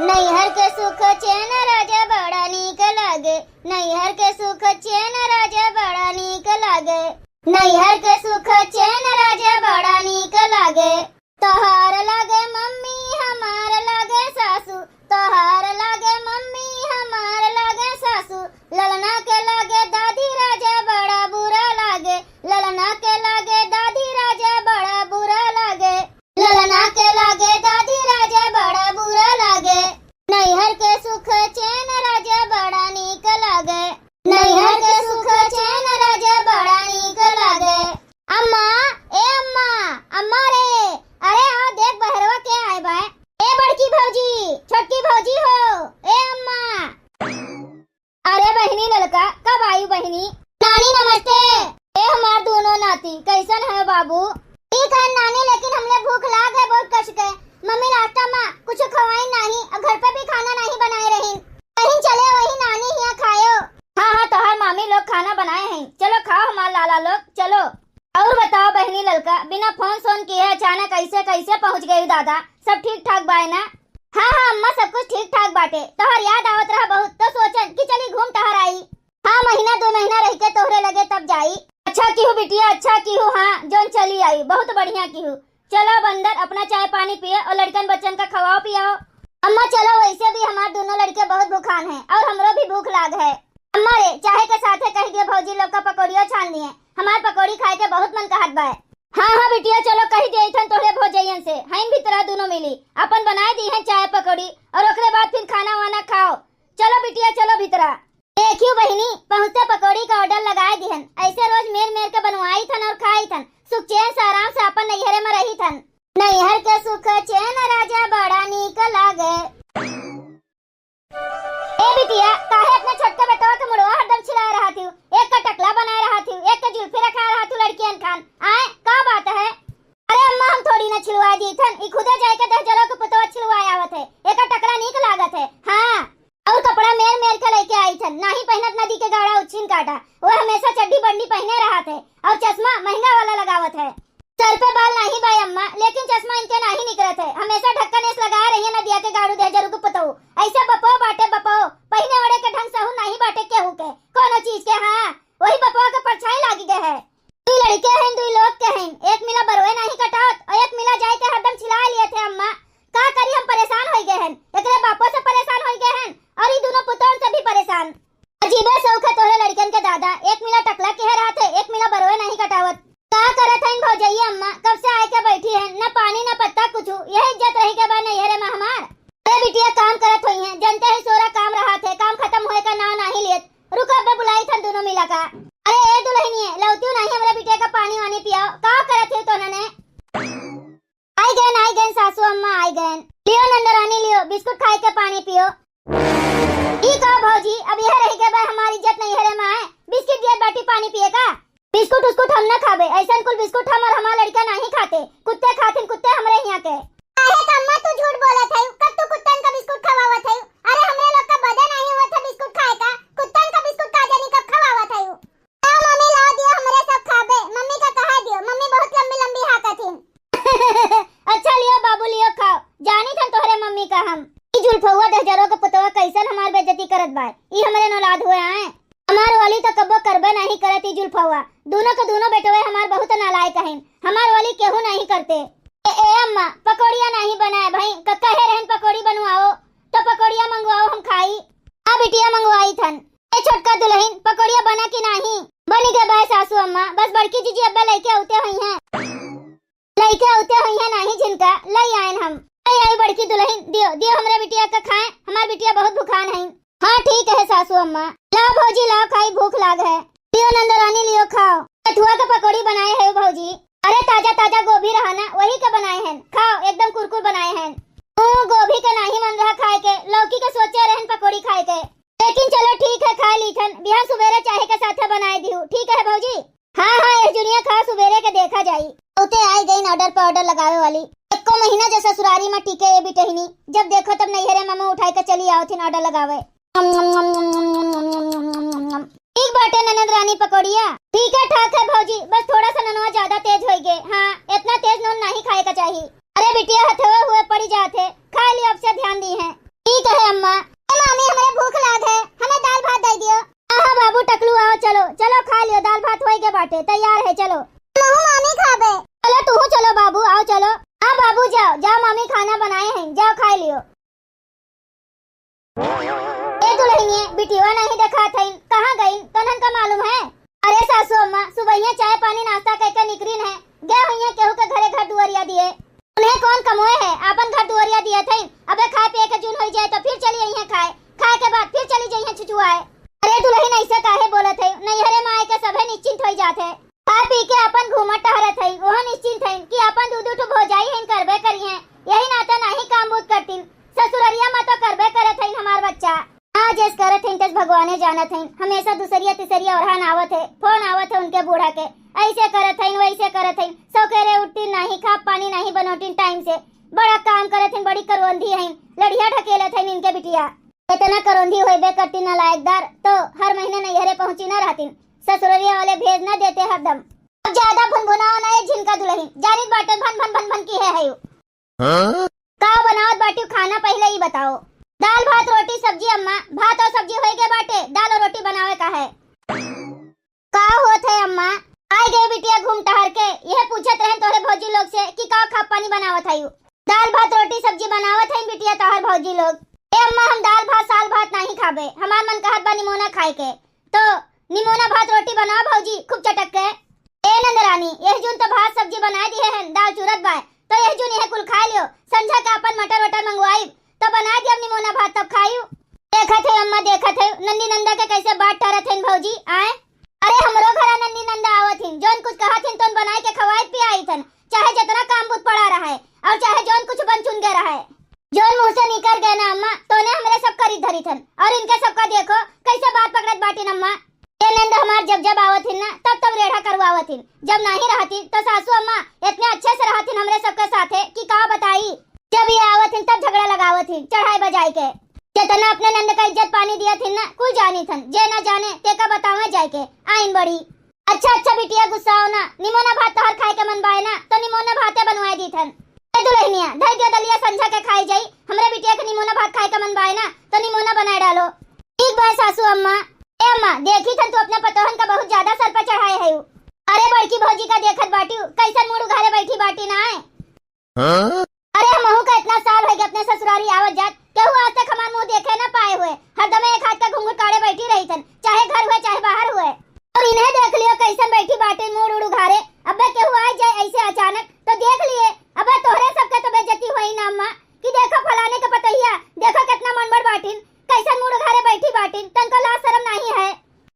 नैहर के सुख चैन राजा बड़ा नीक लागे, नैहर के सुख चैन राजा बड़ा नीक लागे, नैहर के सुख चैन राजा बड़ा नीक लागे। तोहार लागे मम्मी हमार लागे सासू, तोहार लागे मम्मी हमार लागे सासू, ललना के लागे दादी राजा बड़ा बुरा लागे, ललना के लागे दादी राजा बड़ा बुरा लागे, ललना के लागे दादी राजा बड़ा बुरा लागे। नैहर के सुख चैन राजा बड़ा नीक लागे, नैहर के सुख चैन राजा बड़ा नीक लागे। अम्मा ए अम्मा, अम्मा रे, अरे आओ देख बहरवा के आए बा। ए बड़की भौजी, छोटकी भौजी हो, ए अम्मा। अरे बहनी ललका कब आई बहनी? नानी नमस्ते। ए हमार दोनों नाती कैसन है बाबू? ठीक है नानी, लेकिन हमने भूख लाग है बहुत कश के। मम्मी नाश्ता में कुछ खवाई नहीं और घर पे भी खाना नहीं बनाए रही। कहीं चले वही नानी यहाँ खायो। हाँ तोहर मामी लोग खाना बनाए हैं, चलो खाओ हमार लाला लोग, चलो। और बताओ बहनी ललका, बिना फोन सोन किए अचानक कैसे पहुँच गई दादा? सब ठीक ठाक बाय ना? हाँ अम्मा सब कुछ ठीक ठाक बाटे। तोहर याद आवत रहा बहुत तो सोचन कि चली घूम टहर आई। हाँ महीना 2 महीना रह के तोहरे लगे तब जाई। अच्छा की हूँ बिटिया, अच्छा की हूँ। हाँ जोन चली आई बहुत बढ़िया की हूँ। चलो बंदर अपना चाय पानी पिए और लड़कन बच्चन का खवाओ पियाओ। अम्मा चलो, वैसे भी हमारे दोनों लड़के बहुत भूखान हैं और हमरो भी भूख लाग है। अम्मा रे चाहे के साथे कह दिए भौजी लोग का पकौड़िया छान लिए, हमार पकौड़ी खाए के बहुत मन कहत बा। हाँ बिटिया चलो कह दिए थन तोहरे भौजैयन से, हम भी तरह दोनों मिली अपन बनाए दी है चाय पकौड़ी और ओकरे बाद फिर खाना वाना खाओ। चलो बिटिया चलो भीतरा। देखियो बहनी पहुँचते पकौड़ी का ऑर्डर लगाए दिहन, ऐसे रोज मेर के बनवाई थन और खाई थन, सुख चैन से आराम से अपन नैहरे में रही थन। नैहर के सुख चैन राजा बड़ा नीक लागे। ए बिटिया काहे अपने छोटका बेटवा के मुड़वा हरदम छिला रहा थी? एक का टकला बना रहा थी, एक का जुल्फी रखा रहा थी लड़कियन खान। आए का बात है? अरे अम्मा हम थोड़ी ना छिलवा दी थन, ई खुदे जाए के दह जलो के पुतवा छिलवाया आवत है। एक का टकला नीक लागत है। हाँ और कपड़ा मेर के लेके आई थन, नाही पहनत नदी के गाड़ा उछिन काटा। वो हमेशा चड्डी बंडी पहने रहा थे और चश्मा महंगा वाला लगावत है। सर पे बाल नहीं भाई अम्मा, लेकिन चश्मा इनके नहीं निकलत है। हमेशा ढक्कन ऐसे लगा रही है नदिया के गाड़ू दे जरू को पतो। ऐसे बपो बाटे बपो, पहने ओढ़े के ढंग से हूं नहीं बाटे केहू के कोनो चीज के। हाँ वही बपवा के परछाई लागी गए है। दू लड़के हैं दू लोग के हैं, एक मिला बरवे नहीं कटावत और एक मिला जाए के हरदम छिला लिए थे। अम्मा का करी हम परेशान हो गए हैं, एकरे बापो से परेशान हो गए हैं और ये दोनों पुतों से भी परेशान। अजीबे शौक है तोहरे लड़कन के दादा, एक मिला टकला कह रहा थे एक मिला बरवे नहीं कटावत। का करत है इन भौजैया अम्मा, कब से आए के बैठी है, न पानी न पत्ता कुछ। यह इज्जत रही के बाद नैहरे में हमार। अरे बिटिया काम करत हुई है, जनते ही सोरा काम रहा थे, काम खत्म होए का नाम नहीं लेत। रुको अब बुलाई थन दोनों मिला का। अरे ए दुल्हनिए लौतियो नहीं हमरे बिटिया का पानी वानी पियाओ। का करत है तो ने? आई गए सासू अम्मा आई गए। लियो नंदरानी लियो, बिस्कुट खाए के पानी पियो। ठीक है भौजी, अब यह रह के भाई हमारी इज्जत नैहरे में आए, बिस्कुट दिए बाटी पानी पिए का। बिस्कुट उसकुट हम न खाबे, ऐसा कुल बिस्कुट हम और हमार लड़का नहीं खाते, कुत्ते खाते कुत्ते हमरे यहाँ के। अरे अम्मा तू झूठ बोलत है, कब तू कुत्तन का बिस्कुट खवावत है? अरे हमरे लोग का बदन नहीं हुआ था बिस्कुट खाए का, कुत्तन का बिस्कुट का जानी कब खवावत है? आओ मम्मी ला दियो हमरे सब खाबे, मम्मी का कहा दियो, मम्मी बहुत लंबी लंबी हाकत थी। अच्छा लियो बाबू लियो खाओ, जानी थन तोहरे मम्मी का हम। ई जुल्फवा दहजरो के पुतवा कैसन हमार बेइज्जती करत बा, ई हमरे नौलाद हुए हैं। हमार वाली तो कब्बो करबे नहीं करती जुल्फवा, दोनों के दोनों बेटवे हमार बहुत नालायक हैं, हमार वाली केहू नहीं करते। ए अम्मा पकौड़िया नहीं बनाए भाई, कहे रहन पकौड़ी बनवाओ तो पकौड़िया मंगवाओ हम खाई। आ बिटिया मंगवाई थन। ए छोटका दुल्हन पकौड़िया बना कि नहीं? बनी के भाई सासू अम्मा, बस बड़की जीजी अब्बा लेके आते हुई हैं, लेके आते हुई हैं नहीं जिनका लई आयन हम। आई बड़की दुल्हन दियो हमरे बिटिया का खाए, हमार बिटिया बहुत भूखान है। हाँ ठीक है सासू अम्मा, लाओ भौजी लाओ खाई भूख लाग है। लियो नंदरानी लियो खाओ। कथुआ का पकौड़ी बनाए है भौजी, अरे ताजा ताजा गोभी रहा ना वही का बनाए हैं, खाओ एकदम कुरकुर बनाए हैं। गोभी का नहीं मन रहा खाए के, लौकी का सोचे रहन पकौड़ी खाए के, लेकिन चलो ठीक है खा ली थन, बिहान सुबेरे चाहे के साथे बनाए दियो। ठीक है भौजी? हाँ ये जुनिया खा सुबेरे के देखा जाई। उते आई गई ऑर्डर पे ऑर्डर लगावे वाली, एको महीना जो ससुरारी में टिके ये भी टहनी, जब देखो तब नैहरे में उठाई के चली आओ थी ऑर्डर लगावे। ठीक बाटे ननद रानी पकौड़िया, ठीक है ठाक है भौजी, बस थोड़ा सा ननवा ज्यादा तेज हो गए। हाँ इतना तेज नून नहीं खाए का चाहिए। अरे बिटिया हथवे हुए पड़ी जाते, खा लियो अब से ध्यान दी है। ठीक है अम्मा। मामी हमें भूख लाग है, हमें दाल भात दे दियो। हाँ बाबू टकलू आओ, चलो चलो खा लियो, दाल भात होई के बाटे तैयार है, चलो। मामी खाबे। चलो तू चलो बाबू, आओ चलो। हाँ बाबू जाओ जाओ, मामी खाना बनाए हैं, जाओ खा लियो। ए दुल्हनिए बिटिया नहीं देखा थई, कहाँ गई तनन का मालूम है? अरे सासू अम्मा सुबह चाय पानी नाश्ता करके निकरीन है, गए हुई है केहू के घरे घर दुआरिया दिए। उन्हें कौन कमोए है, अपन घर दुआरिया दिए थे। अबे खाए पिए के जून हो जाए तो फिर चली आई है खाए, खाए के बाद फिर चली जाई है छुचुआए। अरे दुल्हन ऐसे काहे बोलत है? नैहरे माए के सभे निश्चिंत हो जाते, खा पी के अपन घूमत टहरत है, वह निश्चिंत है कि अपन दूध उठ भोजाई है करबे करी है, यही नाता नहीं काम बूत करती। ससुररिया में तो करबे करत है हमार बच्चा। हाँ जैस करत है तस भगवाने जानत है, हमेशा दूसरिया तीसरिया ओरहान आवत है, फोन आवत है उनके बूढ़ा के, ऐसे करत है वैसे करत है, सौकेरे उठती नहीं, खा पानी नहीं बनोटी टाइम से, बड़ा काम करत है, बड़ी करवंधी है, लड़िया ढकेलत है इनके बिटिया। इतना करवंधी होइबे करती न लायकदार तो हर महीने नैहरे पहुंची न रहती, ससुररिया वाले भेज न देते हरदम। अब ज्यादा भुनभुनाओ ना ये झिनका दुल्हन, जानित बाटे भन भन भन भन की है का बनावत बाटी खाना पहले ही बताओ। दाल भात रोटी सब्जी अम्मा, भात और सब्जी होई के बाटे, दाल और रोटी बनावे का है। का होत है अम्मा? आई गई बिटिया घूम टहर के, यह पूछत रहे तोरे भौजी लोग से कि का खा पानी बनावत है। दाल भात रोटी सब्जी बनावत है बिटिया तोहर भौजी लोग। ए अम्मा हम दाल भात साल भात नहीं खाबे, हमार मन कहत बा निमोना खाए के, तो निमोना भात रोटी बनाओ भौजी खूब चटक के। ए नंदरानी यह जून तो भात सब्जी बनाए दिए हैं, दाल चूरत बा तो यह जून यह कुल खा लियो, संझा का अपन मटर वटर मंगवाई तो बना दिया निमोना भात तब खाइयो। देखत है अम्मा देखत है नंदी नंदा के कैसे बात टरत है भौजी आए। अरे हमरो घरा नंदी नंदा आवत हिन, जोन कुछ कहत हिन तोन बनाए के खवाई पियाई थन, चाहे जितना काम बुत पड़ा रहा है और चाहे जोन कुछ बन चुन के रहा है, जोन मुंह से निकल गए ना अम्मा तो ने हमरे सब करी धरी थन, और इनके सबका देखो कैसे बात पकड़त बाटी अम्मा। ये नंद हमार जब जब आवत हिन ना तब रेढ़ा करवावत हिन, जब नहीं रहती तो सासू अम्मा इतने अच्छे से रहती हमरे सबके साथे कि का बताई। जब ये आवत हिन तब झगड़ा लगावत हिन चढ़ाई बजाई के, जितना अपने नंद का इज्जत पानी दिया थी ना कोई जानी थन, जे ना जाने ते का बतावे जाए के आइन बड़ी। अच्छा अच्छा बिटिया गुस्सा हो ना, निमोना भात तो हर खाए के मन बाए ना तो निमोना भाते बनवाए दी थन। ए दुल्हनिया धई दियो दलिया संझा के खाई जाई, हमरे बिटिया के निमोना भात खाए के मन बाए ना तो निमोना बनाए डालो। ठीक बा सासू अम्मा। ए अम्मा देखी थन तू अपने पतोहन का बहुत ज्यादा सर पर चढ़ाए है। अरे बड़की भौजी का देखत बाटी कैसन मुड़ उघारे बैठी बाटी ना है। अरे महू का इतना साल हो गया अपने ससुरारी आवत जात, केहू आज तक हमार मुंह देखे न पाए हुए, हरदम एक हाथ का घुंघट काढ़े बैठी रही थन, चाहे घर हुए चाहे बाहर हुए। और इन्हें देख लियो कैसन बैठी बाटे मुड़ उड़ उघारे, अबे केहू आ जाए ऐसे अचानक तो देख लिए अबे तोहरे सबके तो बेइज्जती हुई ना अम्मा कि देखो फलाने के पतैया देखो कितना मनमड़ बाटिन, कैसन मुड़ उघारे बैठी बाटिन, तनको लाज शर्म नहीं है।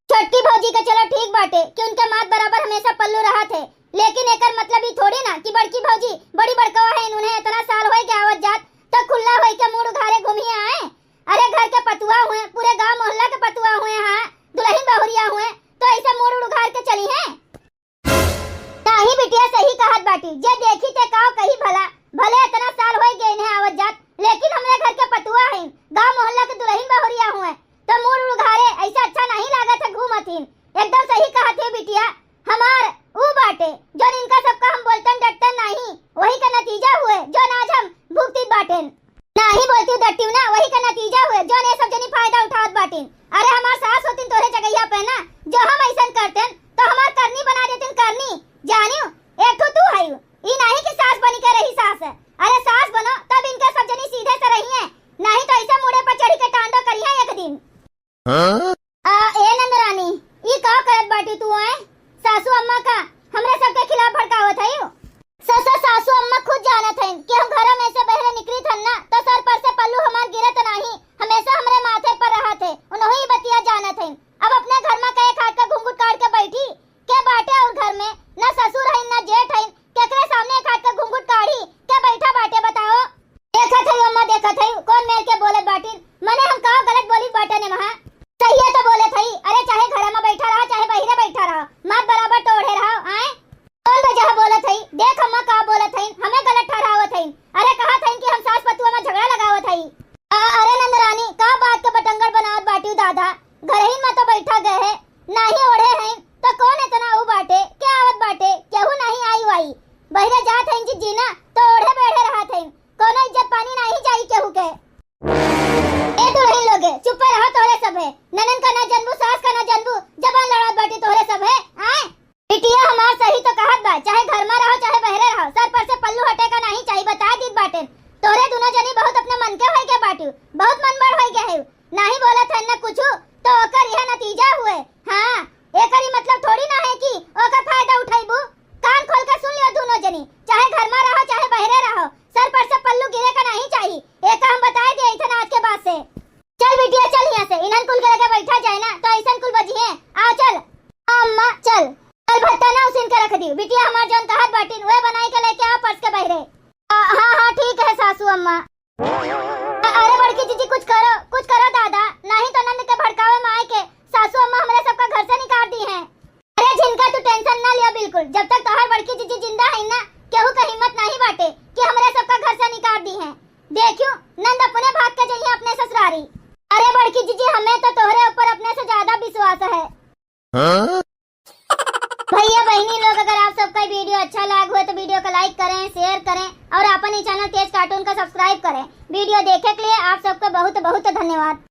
छोटकी भौजी के चलो ठीक बाटे कि उनके मात बराबर हमेशा पल्लू रहा थे, लेकिन एकर मतलब ही थोड़ी ना कि बड़की भौजी बड़ी बड़कवा है, उन्हें इतना साल होए के आवत जात तो खुल्ला होई के मुड़ उघारे घूमी आए। अरे घर के पतुआ हुए, पूरे गांव मोहल्ला के पतुआ हुए, हाँ दुल्हन बहुरिया हुए तो ऐसे मुड़ उघार के चली हैं। नहीं बिटिया सही कहत बाटी, जे देखी ते काव कही भला, भले इतना साल होए गए इन्हें आवत जात, लेकिन हमरे घर के पतुआ हैं, गांव मोहल्ला के दुल्हन बहुरिया हुए तो मुड़ उघारे ऐसा अच्छा नहीं लागत है घूमथिन। एकदम सही कहत है बिटिया, हमार ऊ बाटे जो इनका सबका हम बोलतन डटतन नहीं, वही का नतीजा हुए जो आज हम भुगतित बाटेन। नहीं बोलती डटिव ना, वही का नतीजा हुए जो ने सब जनी फायदा उठावत बाटेन। अरे हमार सास होतिन तोरे जगैया पे ना, जो हम ऐसन करतेन तो हमार करनी बना देतिन करनी, जानियो एक तो तू है ई नहीं कि सास बनी के रही सास है। अरे सास बनो तब इनके सब जनी सीधे से रही है, नहीं तो ऐसे मुड़े पर चढ़ी के टांडो करिया एक दिन। ए नंदरानी ई का करत बाटी तू है? सासू अम्मा का हमरे सबके खिलाफ भड़कावत है। सासू अम्मा खुद जानत है कि हम घर में से बहरे निकली थन ना तो सर पर से पल्लू हमार गिरत नहीं, हमेशा हमरे माथे पर रहा थे, उन्हों ही बतिया जानत है। अब अपने घर में कहे खाट का घुंघट काट के बैठी के बाटे और घर में ना ससुर है ना जेठ है, केकरे सामने खाट का घुंघट काढ़ी के बैठा बाटे बताओ। देखत है अम्मा दोनों जनी बहुत अपने मन के होई के बाटू, बहुत मन बड़ होई के है। नहीं बोला था न कुछ तो ओकर यह नतीजा हुए। हां एकरी मतलब थोड़ी ना है कि ओकर फायदा उठाइबू। कान खोल के सुन लियो दोनों जनी, चाहे घर में रहो चाहे बाहरे रहो, सर पर से पल्लू गिरे का नहीं चाहिए। एक हम बताए दे इथन आज के बाद से। चल बिटिया चल यहां से, इन्हन कुल के लगे बैठा जाए ना तो ऐसन कुल बजिए। आओ चल अम्मा चल। कल भत्ता ना उसिन के रख दी बिटिया, हमार जौन कहत बाटिन वे बनाई के लेके आ पर्स के बाहरे। हां हां ठीक है सासू अम्मा। अरे बड़की जीजी कुछ करो दादा, नहीं तो नंद के भड़कावे में आए के सासू अम्मा हमरे सबका घर से निकाल दी हैं। अरे जिनका तू टेंशन ना लिया बिल्कुल, जब तक तोहर बड़की जीजी जिंदा है ना केहू का हिम्मत नहीं बाटे कि हमरे सबका घर से निकाल दी हैं। देखियो नंद अपने भाग के जाइए अपने ससुरारी। अरे बड़की जीजी हमें तो तोहरे ऊपर अपने से ज्यादा विश्वास है। भैया बहनी लोग, अगर आप सबका वीडियो अच्छा लगा हुआ तो वीडियो को लाइक करें, शेयर करें और अपन ही चैनल तेज कार्टून का सब्सक्राइब करें। वीडियो देखने के लिए आप सबका बहुत बहुत धन्यवाद।